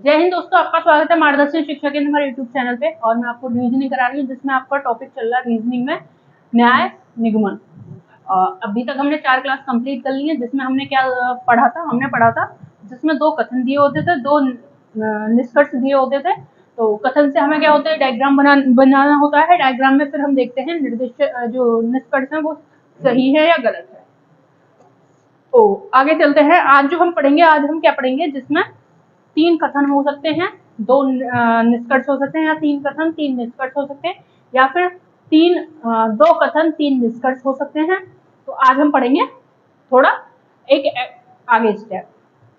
जय हिंद दोस्तों, आपका स्वागत है मार्गदर्शन शिक्षा केंद्र हमारे यूट्यूब चैनल पे। और मैं आपको रीजनिंग करा रही हूँ, जिसमें आपका टॉपिक चल रहा है रीजनिंग में न्याय निगमन। अभी तक हमने 4 क्लास कंप्लीट कर ली है, जिसमें हमने क्या पढ़ा था। हमने पढ़ा था जिसमें 2 कथन दिए होते थे, 2 निष्कर्ष दिए होते थे। तो कथन से हमें क्या होता है, डायग्राम बनाना होता है। डायग्राम में फिर हम देखते हैं निर्दिष्ट जो निष्कर्ष है वो सही है या गलत है। तो आगे चलते हैं। आज जो हम पढ़ेंगे, आज हम क्या पढ़ेंगे, जिसमें 3 कथन हो सकते हैं, 2 निष्कर्ष हो सकते हैं, या 3 कथन 3 निष्कर्ष हो सकते हैं, या फिर 2 कथन 3 निष्कर्ष हो सकते हैं। तो आज हम पढ़ेंगे थोड़ा एक आगे स्टेप।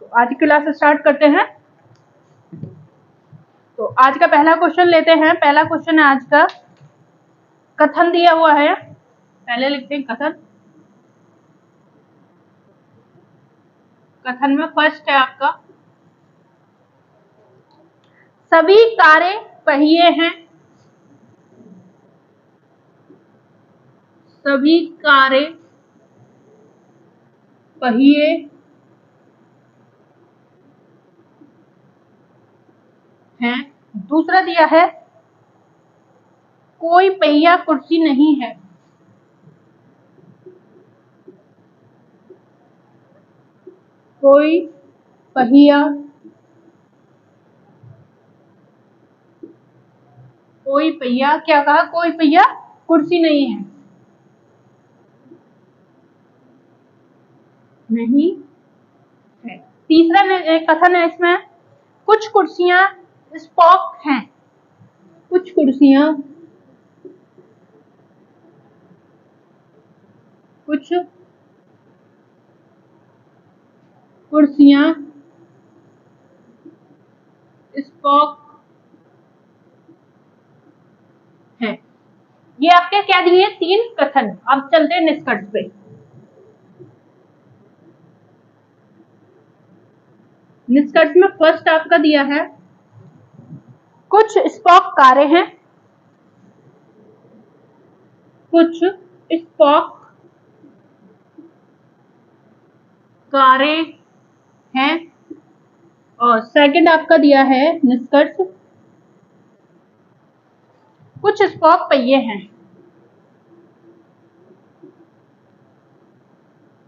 तो आज की क्लास स्टार्ट करते हैं। तो आज का पहला क्वेश्चन लेते हैं। पहला क्वेश्चन है आज का, कथन दिया हुआ है। पहले लिखते हैं कथन। कथन में फर्स्ट है आपका, सभी कारें पहिए हैं। सभी कारें पहिए हैं। दूसरा दिया है, कोई पहिया कुर्सी नहीं है। कोई पहिया क्या कहा, कोई पहिया कुर्सी नहीं है। नहीं है। तीसरा कथन है इसमें, कुछ कुर्सियां स्पॉक हैं। कुछ कुर्सियां स्पॉक हैं। ये आपके क्या दिए, 3 कथन। अब चलते हैं निष्कर्ष पे। निष्कर्ष में फर्स्ट आपका दिया है, कुछ स्पॉक कारें हैं। कुछ स्पॉक कारें हैं। और सेकंड आपका दिया है निष्कर्ष, कुछ स्पॉक पहिए हैं।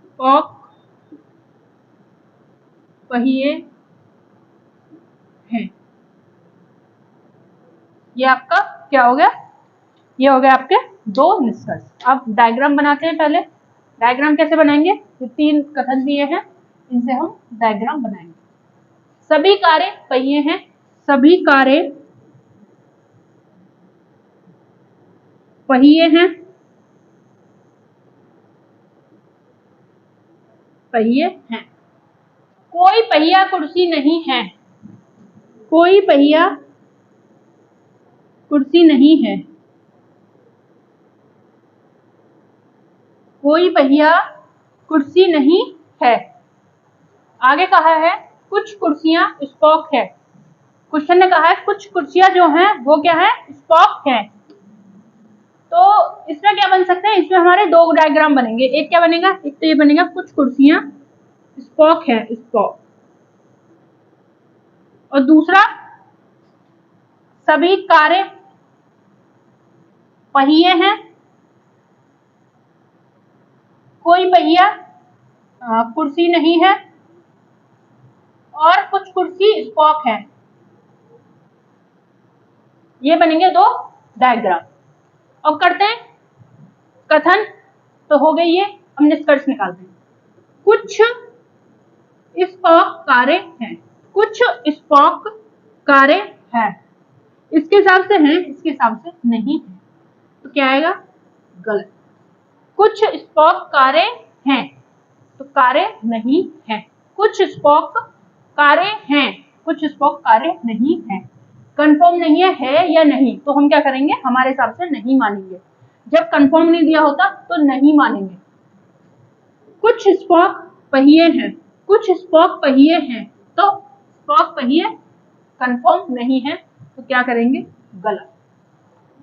स्पॉक पहिए हैं। ये आपका क्या हो गया, ये हो गया आपके 2 निष्कर्ष। अब डायग्राम बनाते हैं। पहले डायग्राम कैसे बनाएंगे, ये 3 कथन दिए हैं, इनसे हम डायग्राम बनाएंगे। सभी कारें पहिए हैं। सभी कारें पहिए हैं। पहिए हैं। कोई पहिया कुर्सी नहीं है। कोई पहिया कुर्सी नहीं है। कोई पहिया कुर्सी नहीं है। आगे कहा है, कुछ कुर्सियां स्पॉक है। क्वेश्चन ने कहा है कुछ कुर्सियां जो हैं वो क्या है, स्पॉक है। तो इसमें क्या बन सकते हैं, इसमें हमारे 2 डायग्राम बनेंगे। एक क्या बनेगा, एक तो ये बनेगा, कुछ कुर्सियां स्पॉक है, स्पॉक। और दूसरा, सभी कारें पहिए हैं। कोई पहिया कुर्सी नहीं है। और कुछ कुर्सी स्पॉक है। ये बनेंगे 2 डायग्राम। अब करते हैं कथन। तो हो गई ये, हम निष्कर्ष निकालते हैं। कुछ स्पॉक कारें हैं। कुछ स्पॉक कारें हैं। इसके हिसाब से है, इसके हिसाब से नहीं है। तो क्या आएगा, गलत। कुछ स्पॉक कारें हैं, तो कारें नहीं है। कुछ स्पॉक कारें हैं, कुछ स्पॉक कारें नहीं है। कंफर्म नहीं है या नहीं, तो हम क्या करेंगे, हमारे हिसाब से नहीं मानेंगे। जब कंफर्म नहीं दिया होता तो नहीं मानेंगे। कुछ स्पॉक पहिए हैं। कुछ स्पॉक पहिए हैं, तो स्पॉक पहिए कंफर्म नहीं है, तो क्या करेंगे, गलत।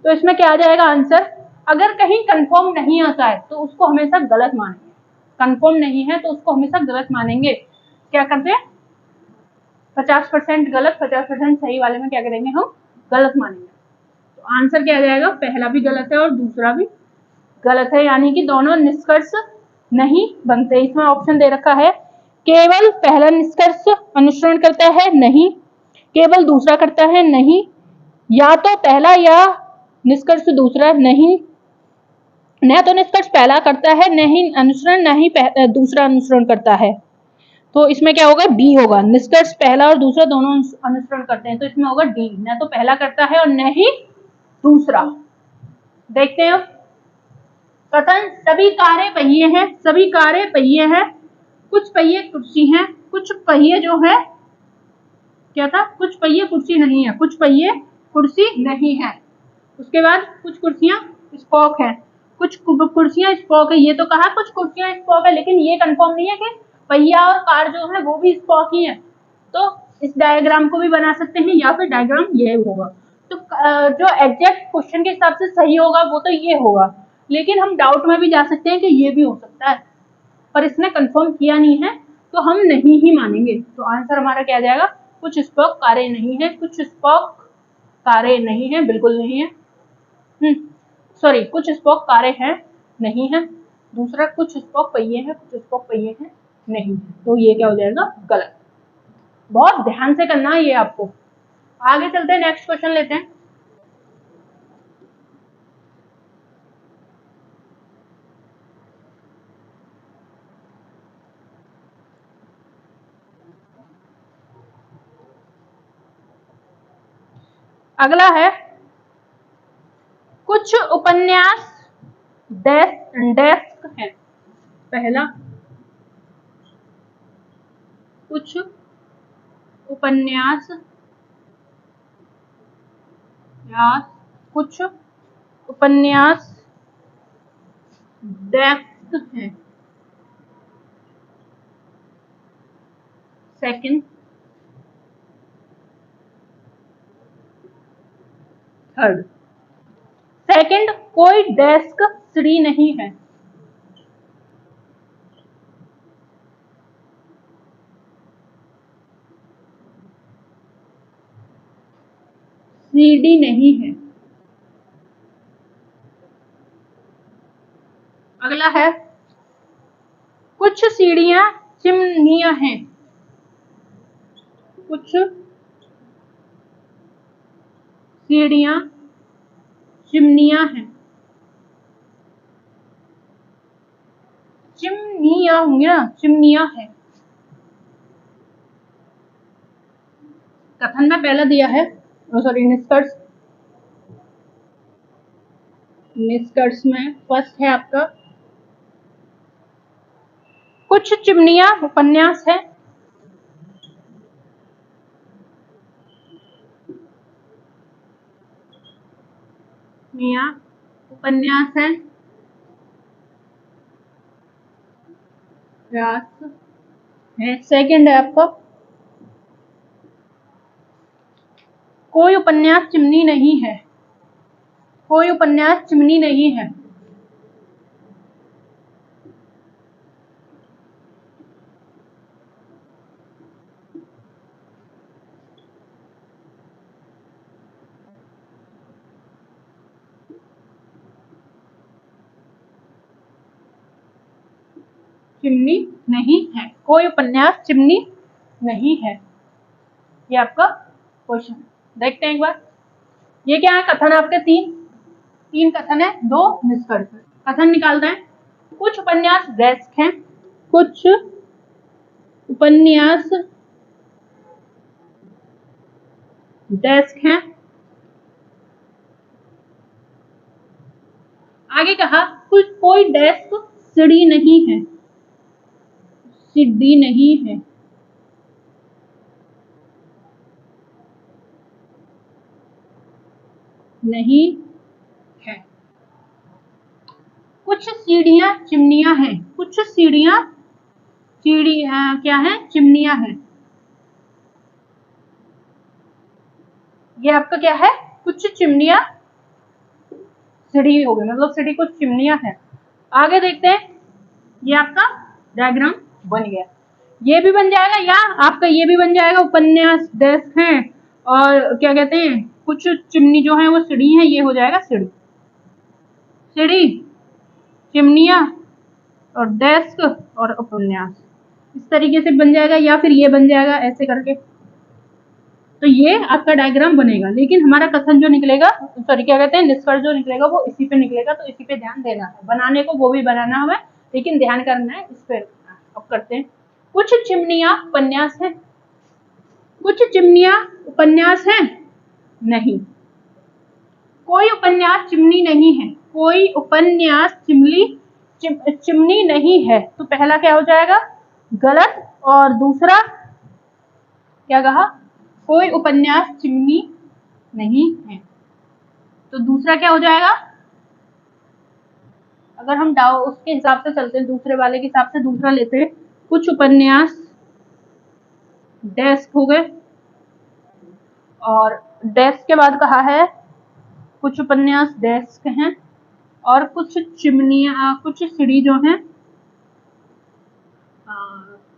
तो इसमें क्या आ जाएगा आंसर, अगर कहीं कंफर्म नहीं आता है तो उसको हमेशा गलत मानेंगे। कंफर्म नहीं है तो उसको हमेशा गलत मानेंगे। क्या करते हैं, 50% गलत 50% सही वाले में क्या करेंगे, हम गलत मानेंगे। तो आंसर क्या आ जाएगा, पहला भी गलत है और दूसरा भी गलत है, यानी कि दोनों निष्कर्ष नहीं बनते। इसमें ऑप्शन दे रखा है, केवल पहला निष्कर्ष अनुसरण करता है, नहीं, केवल दूसरा करता है, नहीं, या तो पहला या निष्कर्ष दूसरा, नहीं, न तो निष्कर्ष पहला करता है, नहीं अनुसरण, नहीं दूसरा अनुसरण करता है। तो इसमें क्या होगा, डी होगा, निष्कर्ष पहला और दूसरा दोनों अनुसरण करते हैं, तो इसमें होगा डी, न तो पहला करता है और न ही दूसरा। देखते हैं कथन, सभी कारें पहिए हैं, सभी कारें पहिए हैं, कुछ पहिए कुर्सी हैं, कुछ पहिए जो है क्या था, कुछ पहिए कुर्सी नहीं है, कुछ पहिए कुर्सी नहीं है। उसके बाद कुछ कुर्सियां स्पोक है, कुछ कुर्सियां स्पोक है, ये तो कहा कुछ कुर्सियां स्पोक है, लेकिन ये कंफर्म नहीं है कि पहिया और कार जो है वो भी स्पोक ही है। तो इस डायग्राम को भी बना सकते हैं या फिर डायग्राम ये होगा। तो जो एग्जैक्ट क्वेश्चन के हिसाब से सही होगा वो तो ये होगा, लेकिन हम डाउट में भी जा सकते हैं कि ये भी हो सकता है, पर इसने कंफर्म किया नहीं है तो हम नहीं ही मानेंगे। तो आंसर हमारा क्या आ जाएगा, कुछ स्पोक कारें नहीं है, कुछ स्पोक कारें नहीं है, बिल्कुल नहीं है, सॉरी, कुछ स्पोक कारें हैं, नहीं है, दूसरा कुछ स्पोक पहिए हैं, कुछ स्पोक पहिए हैं, नहीं है, तो ये क्या हो जाएगा, गलत। बहुत ध्यान से करना है ये आपको। आगे चलते हैं, नेक्स्ट क्वेश्चन लेते हैं। अगला है, कुछ उपन्यास डेस्क है। पहला, कुछ उपन्यास कुछ उपन्यास डेस्क है। सेकंड, थर्ड, सेकंड, कोई डेस्क सीढ़ी नहीं है। सीढ़ी नहीं है। अगला है, कुछ सीढ़ियां चिमनियां हैं। कुछ सीढ़ियां चिमनियां हैं। चिमनियां होंगी ना, चिमनियां है। कथन में पहला दिया है, सॉरी निष्कर्ष, निष्कर्ष में फर्स्ट है आपका, कुछ चिमनियां उपन्यास है। मियां उपन्यास है, व्यास है। सेकंड है आपका, कोई उपन्यास चिमनी नहीं है। कोई उपन्यास चिमनी नहीं है। चिमनी नहीं है, कोई उपन्यास चिमनी नहीं है, ये आपका क्वेश्चन। देखते हैं एक बार, ये क्या है, कथन आपके तीन कथन है, दो निष्कर्ष। कथन निकालते हैं, कुछ उपन्यास डेस्क हैं, कुछ उपन्यास डेस्क हैं। आगे कहा, कुछ कोई डेस्क सीढ़ी नहीं है। सीढ़ी नहीं है। नहीं है। कुछ सीढ़ियां चिमनियां हैं। कुछ सीढ़ियां क्या है, चिमनियां हैं। ये आपका क्या है, कुछ चिमनियां सीढ़ी हो गई, मतलब सीढ़ी कुछ चिमनियां हैं। आगे देखते हैं, ये आपका डायग्राम बन गया। ये भी बन जाएगा या आपका ये भी बन जाएगा उपन्यास डेस्क है, और क्या कहते हैं कुछ चिमनी जो है वो सीढ़ी है, ये हो जाएगा सीढ़ी, सीढ़ी, चिमनिया और डेस्क और उपन्यास, इस तरीके से बन जाएगा, या फिर ये बन जाएगा ऐसे करके। तो ये आपका डायग्राम बनेगा, लेकिन हमारा कथन जो निकलेगा, सॉरी क्या कहते हैं निष्कर्ष जो निकलेगा वो इसी पे निकलेगा, तो इसी पे ध्यान देना है। बनाने को वो भी बनाना हमें, लेकिन ध्यान करना है इस पे। अब करते हैं, कुछ चिमनियां उपन्यास है, कुछ चिमनियां उपन्यास है नहीं, कोई उपन्यास चिमनी नहीं है, कोई उपन्यास चिमनी नहीं है। तो पहला क्या हो जाएगा गलत, और दूसरा क्या कहा कोई उपन्यास चिमनी नहीं है, तो दूसरा क्या हो जाएगा, अगर हम उसके हिसाब से चलते हैं, दूसरे वाले के हिसाब से दूसरा लेते हैं, कुछ उपन्यास डेस्क हो गए, और डेस्क के बाद कहा है कुछ उपन्यास डेस्क हैं, और कुछ चिमनियां कुछ सीढ़ी जो है,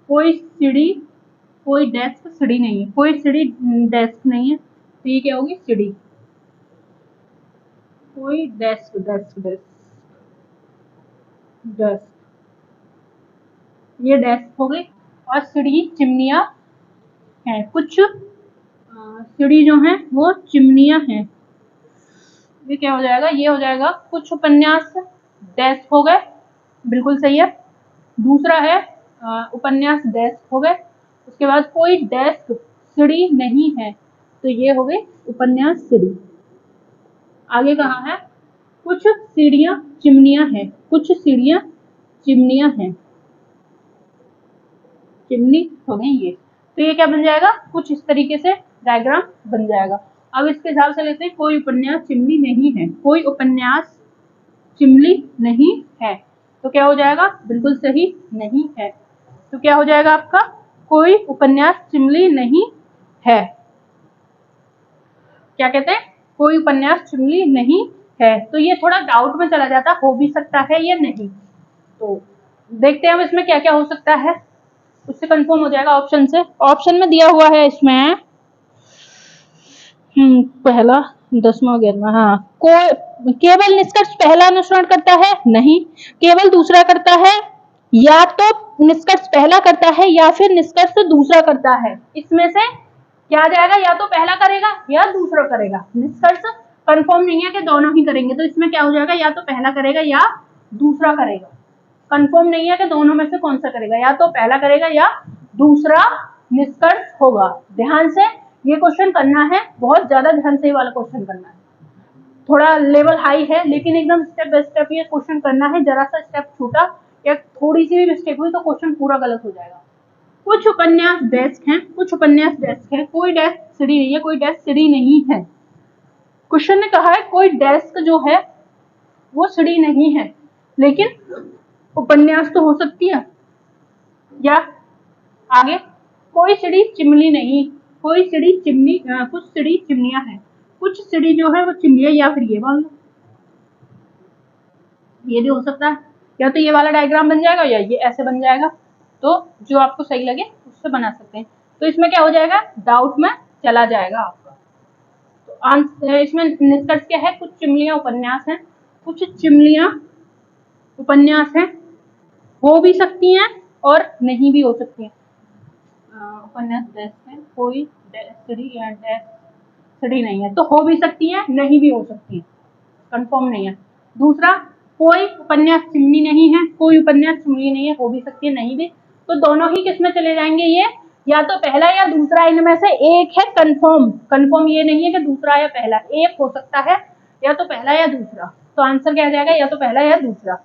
कोई सीढ़ी कोई डेस्क सीढ़ी नहीं है, कोई सीढ़ी डेस्क नहीं है, तो ये क्या होगी सीढ़ी, कोई डेस्क डेस्क डेस्क डेस्क, ये डेस्क हो गई, और सीढ़ी चिमनियां हैं, कुछ सीढ़ी जो है वो चिमनियां हैं, ये क्या हो जाएगा, ये हो जाएगा कुछ उपन्यास डेस्क हो गए, बिल्कुल सही है। दूसरा है उपन्यास डेस्क हो गए, उसके बाद कोई डेस्क सीढ़ी नहीं है, तो ये हो गई उपन्यास सीढ़ी। आगे कहा है कुछ सीढ़ियां चिमनियां हैं, कुछ सीढ़ियां चिमनियां हैं, चिमनी हो गई ये, तो ये क्या बन जाएगा कुछ इस तरीके से डायग्राम बन जाएगा। अब इसके हिसाब से लेते हैं, कोई उपन्यास चिमनी नहीं है, कोई उपन्यास चिमनी नहीं है, तो क्या हो जाएगा बिल्कुल सही नहीं है, तो क्या हो जाएगा आपका कोई उपन्यास चिमनी नहीं है, क्या कहते हैं कोई उपन्यास चिमनी नहीं है। तो ये थोड़ा डाउट में चला जाता, हो भी सकता है या नहीं, तो देखते हैं अब इसमें क्या क्या हो सकता है, उससे कंफर्म हो जाएगा ऑप्शन से। ऑप्शन में दिया हुआ है इसमें पहला 10वां 11वां, हाँ कोई केवल निष्कर्ष पहला अनुसरण करता है नहीं, केवल दूसरा करता है, या तो निष्कर्ष पहला करता है या फिर निष्कर्ष दूसरा करता है, इसमें से क्या आ जाएगा, या तो पहला करेगा या दूसरा करेगा, निष्कर्ष कंफर्म नहीं है कि दोनों ही करेंगे, तो इसमें क्या हो जाएगा या तो पहला करेगा या दूसरा करेगा, कंफर्म नहीं है कि दोनों में से कौन सा करेगा, या तो पहला करेगा या दूसरा निष्कर्ष होगा। ध्यान से ये क्वेश्चन करना है, बहुत ज्यादा ध्यान से ये वाला क्वेश्चन करना है, थोड़ा लेवल हाई है, लेकिन एकदम स्टेप बाय स्टेप ये क्वेश्चन करना है, जरा सा स्टेप छूटा या थोड़ी सी भी मिस्टेक हुई तो क्वेश्चन पूरा गलत हो जाएगा। कुछ उपन्यास डेस्क हैं, कुछ उपन्यास डेस्क है, कोई डेस्क सीढ़ी नहीं है, कोई डेस्क सीढ़ी नहीं है। क्वेश्चन ने कहा है कोई डेस्क जो है वो सीढ़ी नहीं है, लेकिन उपन्यास तो हो सकती है, या आगे कोई सीढ़ी चिमनी नहीं, कोई सीढ़ी चिमनी कुछ सीढ़ी चिमनियां हैं, कुछ सीढ़ी जो है वो चिमनियां, या फिर ये मान लो ये भी हो सकता है, या तो ये वाला डायग्राम बन जाएगा या ये ऐसे बन जाएगा, तो जो आपको सही लगे उससे बना सकते हैं। तो इसमें क्या हो जाएगा डाउट में चला जाएगा आपका। तो आंसर इसमें निष्कर्ष क्या है, कुछ चिमनियां उपन्यास हैं, कुछ चिमनियां उपन्यास हैं, हो भी सकती हैं और नहीं भी हो सकती हैं। उपन्यास डेस्क है, कोई सीढ़ी या डेस्क सीढ़ी नहीं है, तो हो भी सकती है नहीं भी हो सकती है, कंफर्म नहीं है। दूसरा कोई उपन्यास चिमनी नहीं है, कोई उपन्यास चिमनी नहीं है, हो भी सकती है नहीं भी, तो दोनों ही किसमें चले जाएंगे, ये या तो पहला या दूसरा, इनमें से एक है कंफर्म, कंफर्म ये नहीं है कि दूसरा या पहला, एक हो सकता है या तो पहला या दूसरा, तो आंसर क्या जाएगा या तो पहला या दूसरा।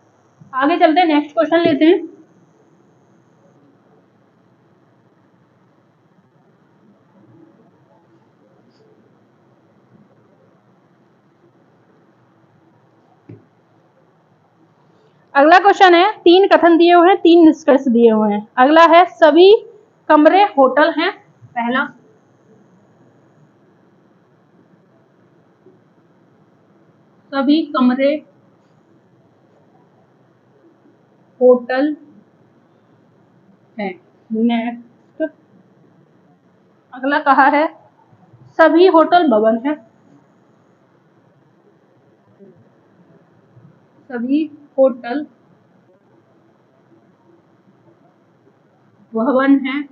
आगे चलते हैं, नेक्स्ट क्वेश्चन लेते हैं। अगला क्वेश्चन है, 3 कथन दिए हुए हैं, 3 निष्कर्ष दिए हुए हैं। अगला है सभी कमरे होटल हैं, पहला सभी कमरे होटल हैं, नेक्स्ट अगला कहा है सभी होटल भवन है। सभी होटल भवन है।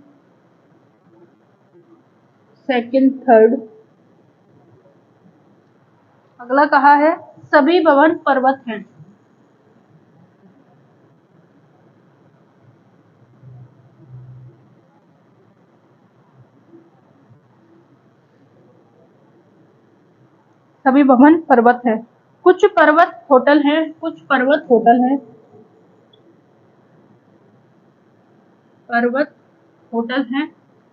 Second third. अगला कहा है सभी भवन पर्वत हैं। सभी भवन पर्वत है। कुछ पर्वत होटल हैं, कुछ पर्वत होटल हैं। पर्वत होटल हैं।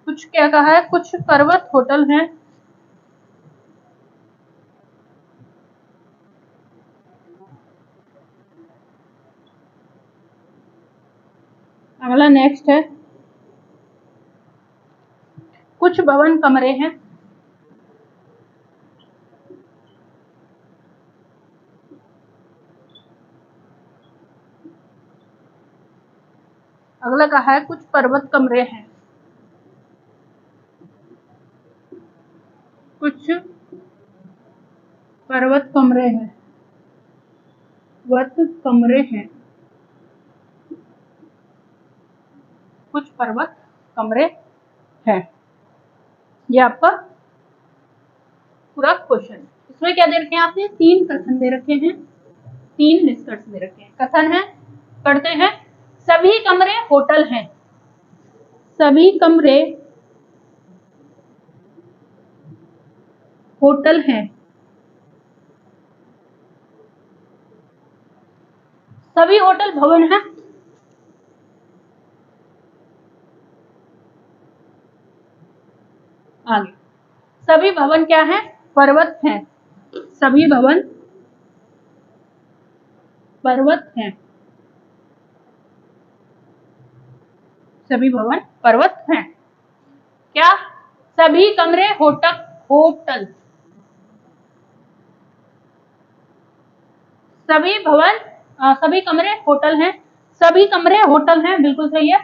कुछ क्या कहा है, कुछ पर्वत होटल हैं। अगला नेक्स्ट है कुछ भवन कमरे हैं। अगला कहा है कुछ पर्वत कमरे हैं। कुछ पर्वत कमरे हैं। पर्वत कमरे हैं। कुछ पर्वत कमरे हैं। ये आपका पूरा क्वेश्चन। इसमें क्या दे रखे हैं आपने, 3 कथन दे रखे हैं, 3 निष्कर्ष दे रखे हैं। कथन है, पढ़ते हैं। सभी कमरे होटल हैं। सभी कमरे होटल हैं। सभी होटल भवन हैं। आगे सभी भवन क्या है, पर्वत हैं। सभी भवन पर्वत हैं। सभी भवन पर्वत हैं। क्या, सभी कमरे होटल होटल सभी भवन सभी कमरे होटल हैं। सभी कमरे होटल हैं, बिल्कुल सही है।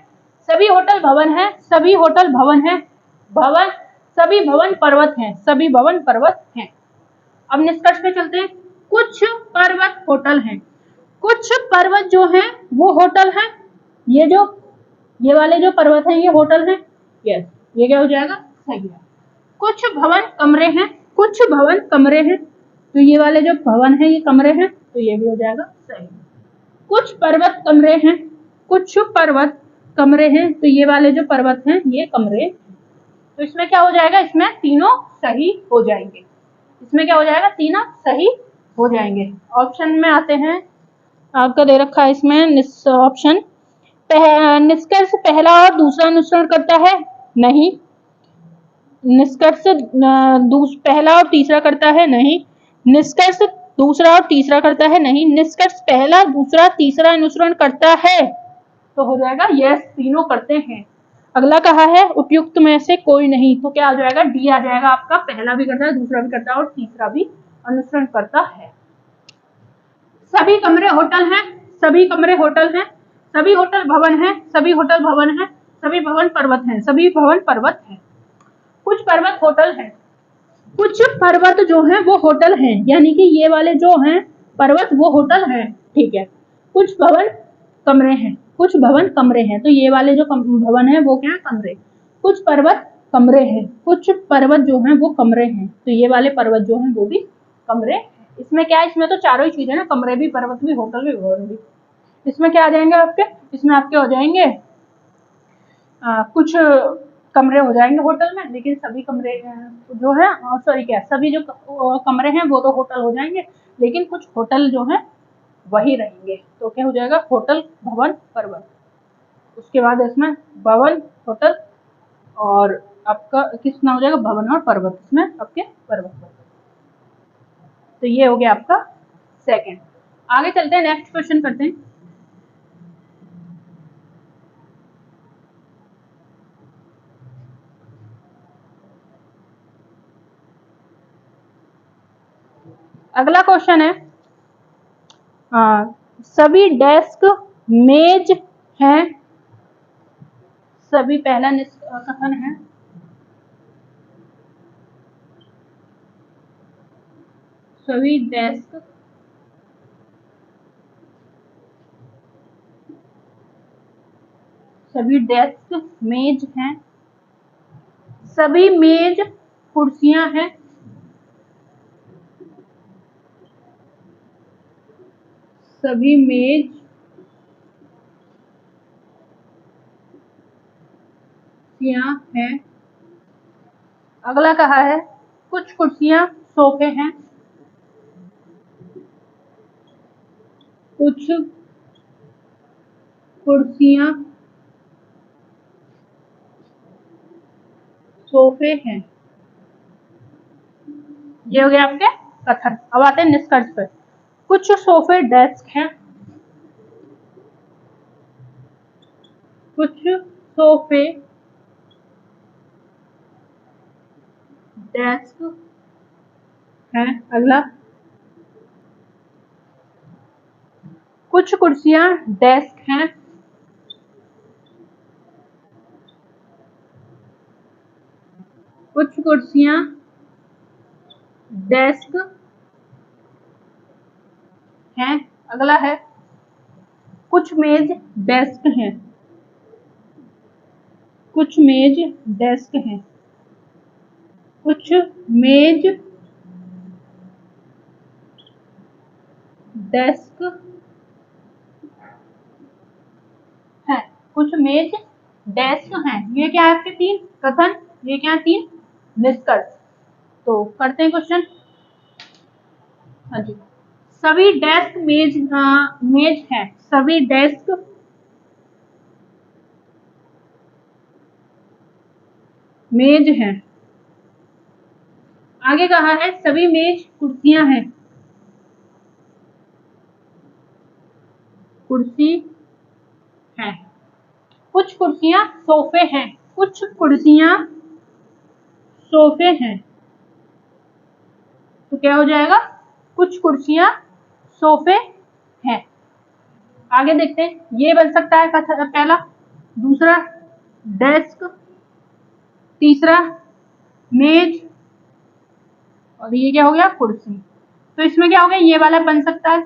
सभी होटल भवन है। सभी होटल भवन है। भवन, सभी भवन पर्वत हैं। सभी भवन पर्वत हैं। अब निष्कर्ष पे चलते हैं। कुछ पर्वत होटल हैं। कुछ पर्वत जो हैं वो होटल हैं। ये वाले जो पर्वत हैं ये होटल हैं। यस, ये क्या हो जाएगा, सही है। कुछ भवन कमरे हैं। कुछ भवन कमरे हैं, तो ये वाले जो भवन है ये कमरे हैं, तो ये भी हो जाएगा सही। कुछ पर्वत कमरे हैं। कुछ पर्वत कमरे हैं, तो ये वाले जो पर्वत हैं ये कमरे, तो इसमें क्या हो जाएगा, इसमें तीनों सही हो जाएंगे। इसमें क्या हो जाएगा, तीनों सही हो जाएंगे। ऑप्शन में आते हैं, आपका दे रखा है इसमें ऑप्शन। निष्कर्ष पहला और दूसरा अनुसरण करता है, नहीं। निष्कर्ष पहला और तीसरा करता है, नहीं। निष्कर्ष दूसरा और तीसरा करता है, नहीं। निष्कर्ष पहला दूसरा तीसरा अनुसरण करता है, तो हो जाएगा यस, तीनों करते हैं। अगला कहा है उपयुक्त में से कोई नहीं, तो क्या आ जाएगा, डी आ जाएगा आपका। पहला भी करता है, दूसरा भी करता है और तीसरा भी अनुसरण करता है। सभी कमरे होटल हैं। सभी कमरे होटल हैं। सभी होटल भवन हैं। सभी होटल भवन हैं। सभी भवन पर्वत हैं। सभी भवन पर्वत हैं। कुछ पर्वत होटल हैं। कुछ पर्वत जो हैं वो होटल हैं, यानी कि ये वाले जो हैं पर्वत वो होटल हैं, ठीक है। कुछ भवन कमरे हैं। कुछ भवन कमरे हैं, तो ये वाले जो भवन है वो क्या है, कमरे। कुछ पर्वत कमरे हैं। कुछ पर्वत जो हैं वो कमरे हैं, तो ये वाले पर्वत जो हैं वो भी कमरे हैं। इसमें क्या है, इसमें तो चारों ही चीजें ना, कमरे भी, पर्वत भी, होटल भी, भवन भी। इसमें क्या आ जाएंगे आपके, इसमें आपके हो जाएंगे कुछ कमरे हो जाएंगे होटल में, लेकिन सभी कमरे जो है सॉरी क्या, सभी जो कमरे हैं वो तो होटल हो जाएंगे, लेकिन कुछ होटल जो है वही रहेंगे। तो क्या हो जाएगा, होटल भवन पर्वत। उसके बाद इसमें भवन होटल और आपका कितना हो जाएगा, भवन और पर्वत, इसमें आपके पर्वत। तो ये हो गया आपका सेकंड। आगे चलते हैं, नेक्स्ट क्वेश्चन करते हैं। अगला क्वेश्चन है, सभी डेस्क मेज हैं। सभी पहला कथन है सभी डेस्क मेज हैं, सभी मेज कुर्सियां हैं, सभी मेज कुर्सियां हैं। अगला कहा है कुछ कुर्सियां सोफे हैं, कुछ कुर्सियां सोफे हैं। ये हो गया आपके कथन। अब आते हैं निष्कर्ष पर। कुछ सोफे डेस्क हैं, कुछ सोफे डेस्क हैं। अगला कुछ कुर्सियां डेस्क हैं, कुछ कुर्सियां डेस्क हैं। अगला है कुछ मेज डेस्क हैं, कुछ मेज डेस्क हैं, कुछ मेज डेस्क है, कुछ मेज डेस्क हैं। ये क्या है आपके तीन कथन, ये क्या है तीन निष्कर्ष। तो करते हैं क्वेश्चन। हाँ जी, सभी डेस्क मेज हैं, सभी डेस्क मेज हैं। आगे कहा है सभी मेज कुर्सियां हैं, कुर्सी हैं। कुछ कुर्सियां सोफे हैं, कुछ कुर्सियां सोफे हैं। तो क्या हो जाएगा, कुछ कुर्सियां सोफे हैं। आगे देखते हैं, ये बन सकता है पहला, दूसरा डेस्क, तीसरा मेज, और ये क्या हो गया कुर्सी। तो इसमें क्या हो गया, ये वाला बन सकता है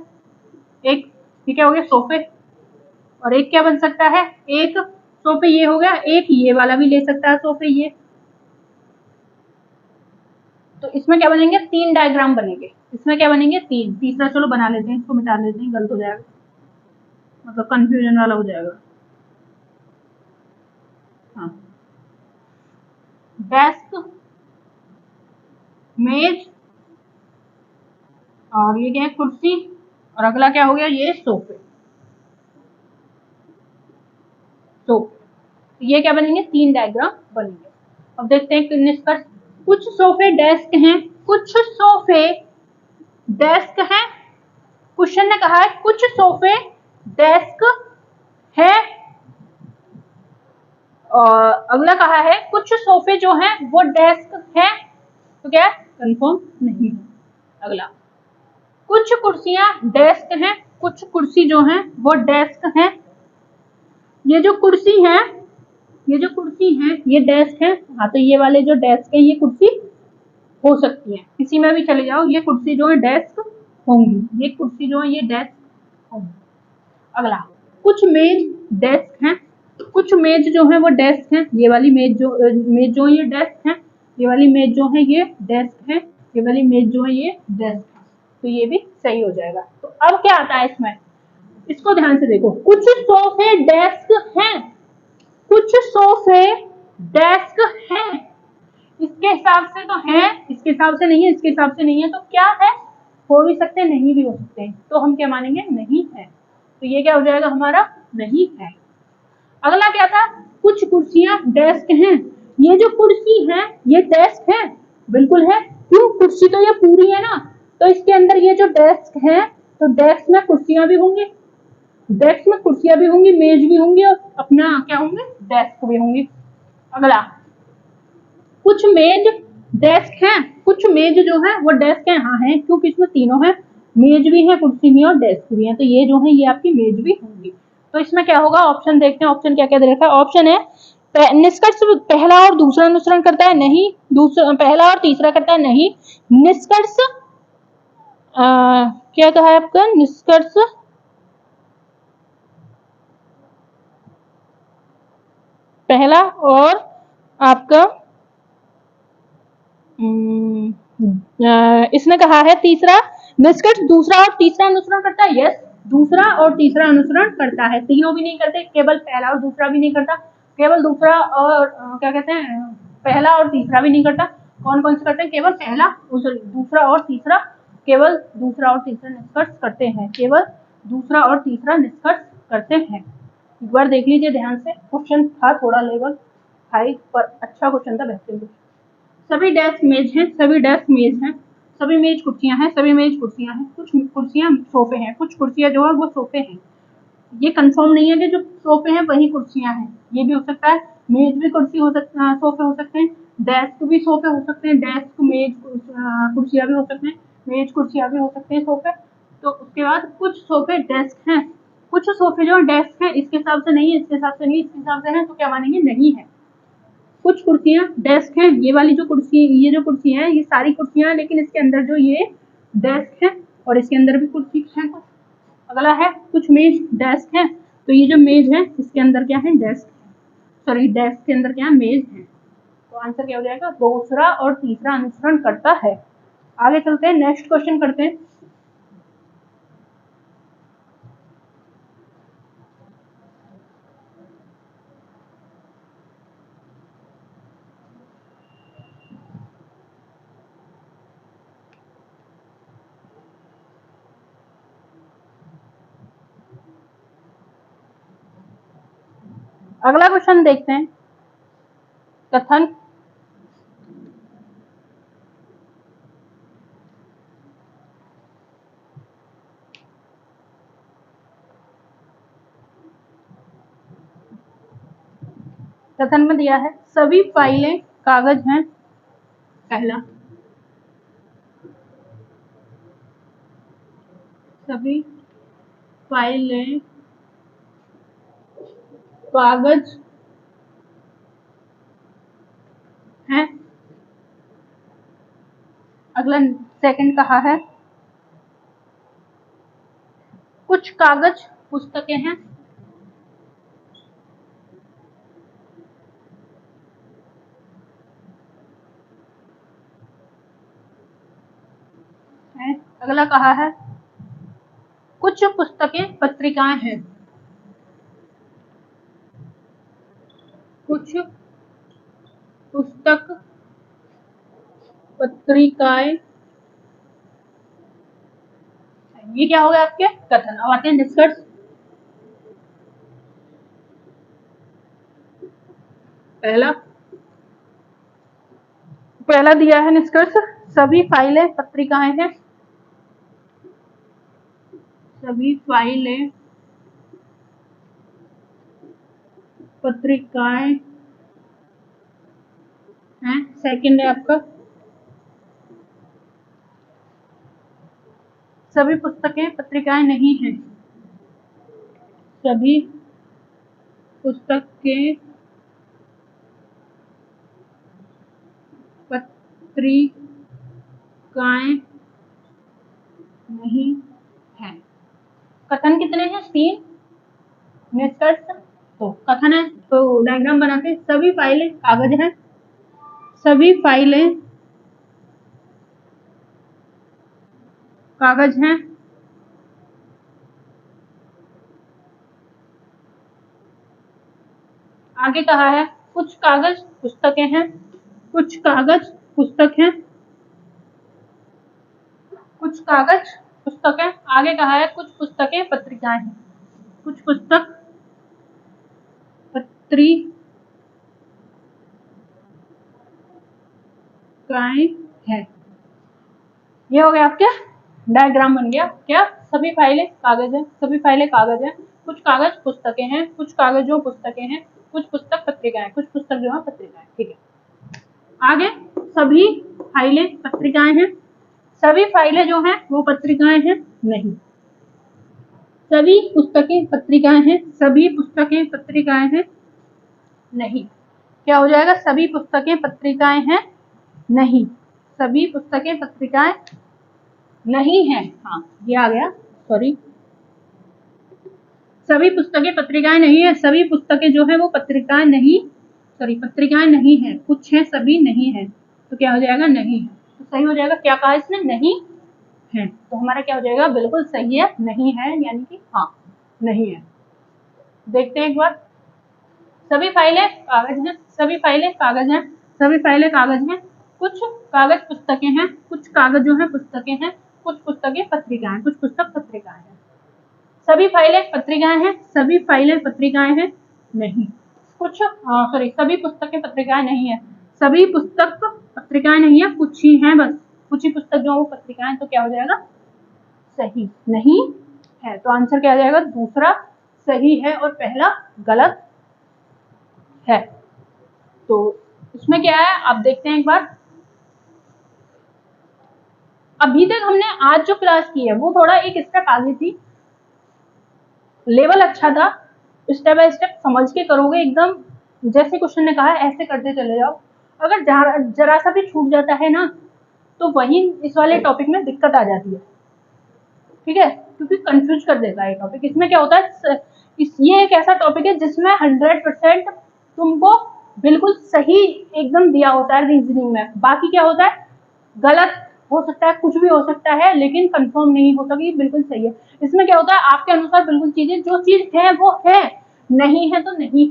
एक, ये क्या हो गया सोफे, और एक क्या बन सकता है, एक सोफे ये हो गया, एक ये वाला भी ले सकता है सोफे ये। तो इसमें क्या बनेंगे, तीन डायग्राम बनेंगे। इसमें क्या बनेंगे तीन, तीसरा चलो बना लेते हैं, इसको मिटा लेते हैं, गलत हो जाएगा, मतलब कंफ्यूजन वाला हो जाएगा। हाँ, डेस्क, मेज, और ये क्या है कुर्सी, और अगला क्या हो गया ये सोफे। सोफे ये क्या बनेंगे, तीन डायग्राम बनेंगे। अब देखते हैं निष्कर्ष। कुछ सोफे डेस्क हैं, कुछ सोफे डेस्क हैं। क्वेश्चन ने कहा है कुछ सोफे डेस्क है, और अगला कहा है कुछ सोफे जो हैं वो डेस्क हैं। तो क्या कंफर्म नहीं है। अगला कुछ कुर्सियां डेस्क हैं, कुछ कुर्सी जो हैं वो डेस्क हैं। ये जो कुर्सी है, ये जो कुर्सी है ये डेस्क है। हाँ, तो ये वाले जो डेस्क है ये कुर्सी हो सकती है, किसी में भी चले जाओ, ये कुर्सी जो है डेस्क होंगी, ये कुर्सी जो है ये डेस्क होंगी। अगला कुछ मेज डेस्क हैं, कुछ मेज जो है वो डेस्क हैं। ये वाली मेज जो है ये डेस्क है, ये वाली मेज जो है ये डेस्क है, ये वाली मेज जो है ये डेस्क है। तो ये भी सही हो जाएगा। तो अब क्या आता है इसमें, इसको ध्यान से देखो। कुछ सोफे डेस्क हैं, कुछ सोफे डेस्क हैं। इसके हिसाब से तो है, इसके हिसाब से नहीं है, इसके हिसाब से नहीं है, तो क्या है, हो भी सकते हैं नहीं भी हो सकते हैं। तो हम क्या मानेंगे, नहीं है। तो ये क्या हो जाएगा हमारा, नहीं है। अगला क्या था, कुछ कुर्सियां डेस्क हैं। ये जो कुर्सी है ये डेस्क है, बिल्कुल है। क्यों, कुर्सी तो ये पूरी है ना, तो इसके अंदर ये जो डेस्क है, तो डेस्क में कुर्सियां भी होंगी, डेस्क में कुर्सियां भी होंगी, मेज भी होंगी, और अपना क्या होंगे डेस्क भी होंगी। अगला कुछ मेज डेस्क हैं, कुछ मेज जो है वो डेस्क है। हाँ है, क्योंकि इसमें तीनों है, मेज भी है, कुर्सी भी और डेस्क भी है, तो ये जो है ये आपकी मेज भी होंगी। तो इसमें क्या होगा, ऑप्शन देखते हैं, ऑप्शन क्या क्या दे रखा है। ऑप्शन है निष्कर्ष पहला और दूसरा अनुसरण करता है? नहीं। दूसरा पहला और तीसरा करता है? नहीं। निष्कर्ष क्या कहा है आपका? निष्कर्ष पहला और आपका इसने कहा है तीसरा। निष्कर्ष दूसरा और तीसरा अनुसरण करता है? यस, दूसरा और तीसरा अनुसरण करता है। तीनों भी नहीं करते, केवल पहला और दूसरा भी नहीं करता, केवल दूसरा और क्या कहते हैं, पहला और तीसरा भी नहीं करता। कौन कौन से करते हैं? केवल पहला, दूसरा और तीसरा, केवल दूसरा और तीसरा निष्कर्ष करते हैं, केवल दूसरा और तीसरा निष्कर्ष करते हैं। एक बार देख लीजिए ध्यान से, क्वेश्चन था थोड़ा लेवल हाई पर अच्छा क्वेश्चन था, बेहतरीन। सभी डेस्क मेज हैं, सभी डेस्क मेज हैं, सभी मेज कुर्सियां हैं, सभी मेज कुर्सियां हैं, कुछ कुर्सियां सोफे हैं, कुछ कुर्सियां जो है वो सोफे हैं। ये कंफर्म नहीं है कि जो सोफे हैं वही कुर्सियां हैं, ये भी हो सकता है। मेज भी कुर्सी हो सकता है, सोफे हो सकते हैं, डेस्क भी सोफे हो सकते हैं, डेस्क मेज कुर्सियां भी हो सकते हैं, मेज कुर्सियां भी हो सकते हैं सोफे। तो उसके बाद कुछ सोफे डेस्क हैं, कुछ सोफे जो डेस्क हैं, इसके हिसाब से नहीं है, इसके हिसाब से नहीं, इसके हिसाब से है, तो क्या मानेंगे? नहीं है। कुछ कुर्सियां डेस्क हैं, ये वाली जो कुर्सी, ये जो कुर्सी है, ये सारी कुर्सियां हैं, लेकिन इसके अंदर जो ये डेस्क है और इसके अंदर भी कुर्सी है। अगला है कुछ मेज डेस्क है, तो ये जो मेज है इसके अंदर क्या है? डेस्क है, सॉरी डेस्क के अंदर क्या है? मेज है। तो आंसर क्या हो जाएगा? दूसरा और तीसरा अनुसरण करता है। आगे चलते हैं, नेक्स्ट क्वेश्चन करते हैं। अगला क्वेश्चन देखते हैं। कथन कथन में दिया है सभी फाइलें कागज हैं। पहला, सभी फाइलें कागज हैं। अगला सेकंड कहा है कुछ कागज पुस्तकें हैं। अगला कहा है कुछ पुस्तकें पत्रिकाएं हैं। कुछ पुस्तक पत्रिकाएं, ये क्या हो गया आपके कथन। अब आते हैं निष्कर्ष। पहला दिया है निष्कर्ष सभी फाइलें पत्रिकाएं हैं। सभी फाइलें पत्रिकाएं हैं। सेकंड है आपका सभी पुस्तकें पत्रिकाएं नहीं हैं। सभी पुस्तकें पत्रिकाएं नहीं हैं। कथन कितने हैं? 3। निष्कर्ष तो कथन है, तो डायग्राम बनाते। सभी फाइलें कागज हैं, सभी फाइलें कागज हैं। आगे कहा है कुछ कागज पुस्तकें हैं। कुछ कागज पुस्तक हैं। कुछ कागज पुस्तकें। आगे कहा है कुछ पुस्तकें पत्रिकाएं हैं। कुछ पुस्तक पत्रिकाएं हैं। ये हो गया आपके डायग्राम बन गया। क्या? सभी फाइलें कागज हैं, सभी फाइलें कागज हैं, कुछ कागज पुस्तकें हैं, कुछ कागज जो पुस्तकें हैं, कुछ पुस्तक पत्रिकाएं, कुछ पुस्तक जो है पत्रिकाएं। ठीक है, आगे सभी फाइलें पत्रिकाएं हैं। सभी फाइलें जो हैं वो पत्रिकाएं हैं नहीं। सभी पुस्तकें पत्रिकाएं हैं। सभी पुस्तकें पत्रिकाएं हैं नहीं। क्या हो जाएगा? सभी पुस्तकें पत्रिकाएं हैं नहीं, सभी पुस्तकें पत्रिकाएं नहीं है। हाँ ये आ गया, सॉरी, सभी पुस्तकें पत्रिकाएं नहीं है, सभी पुस्तकें जो है वो पत्रिकाएं नहीं, सॉरी पत्रिकाएं नहीं है, कुछ है सभी नहीं है, तो क्या हो जाएगा? नहीं है। तो सही हो जाएगा, क्या कहा इसने? नहीं है, तो हमारा क्या हो जाएगा? बिल्कुल सही है, नहीं है, यानी कि हाँ नहीं है। देखते हैं एक बार, सभी फाइलें कागज हैं, सभी फाइलें कागज हैं, सभी फाइलें कागज हैं, कुछ कागज पुस्तकें हैं, कुछ कागज जो है पुस्तकें हैं, कुछ पुस्तकें पत्रिकाएं, कुछ पुस्तक पत्रिकाएं हैं। सभी फाइलें पत्रिकाएं हैं, सभी फाइलें पत्रिकाएं हैं नहीं, कुछ सॉरी सभी पुस्तकें पत्रिकाएं नहीं है, सभी पुस्तक पत्रिकाएं नहीं है, कुछ ही हैं बस, कुछ ही पुस्तक जो वो पत्रिकाएं, तो क्या हो जाएगा? सही नहीं है। तो आंसर क्या आ जाएगा? दूसरा सही है और पहला गलत है। तो इसमें क्या है आप देखते हैं एक बार। अभी तक हमने आज जो क्लास की है वो थोड़ा एक स्टेप आगे थी, लेवल अच्छा था, स्टेप बाय स्टेप समझ के करोगे, एकदम जैसे क्वेश्चन ने कहा है ऐसे करते चले जाओ। अगर जरा सा भी छूट जाता है ना तो वही इस वाले टॉपिक में दिक्कत आ जाती है, ठीक है, क्योंकि कंफ्यूज कर देता है टॉपिक। इसमें क्या होता है, ये एक ऐसा टॉपिक है जिसमें 100% तुमको बिल्कुल सही एकदम दिया होता है रीजनिंग में, बाकी क्या होता है गलत हो सकता है, कुछ भी हो सकता है, लेकिन कंफर्म नहीं होता कि बिल्कुल सही है। इसमें क्या होता है आपके अनुसार बिल्कुल चीजें जो चीज है वो है, नहीं है तो नहीं।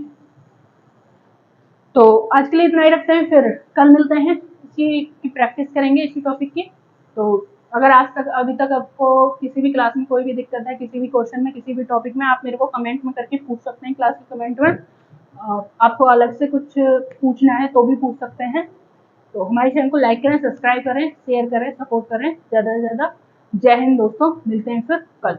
तो आज के लिए इतना ही रखते हैं, फिर कल मिलते हैं, इसी की प्रैक्टिस करेंगे इसी टॉपिक की। तो अगर आज तक अभी तक आपको किसी भी क्लास में कोई भी दिक्कत है, किसी भी क्वेश्चन में, किसी भी टॉपिक में, आप मेरे को कमेंट में करके पूछ सकते हैं, क्लास के कमेंट में। आपको अलग से कुछ पूछना है तो भी पूछ सकते हैं। तो हमारे चैनल को लाइक करें, सब्सक्राइब करें, शेयर करें, सपोर्ट करें ज़्यादा से ज़्यादा। जय हिंद दोस्तों, मिलते हैं फिर कल।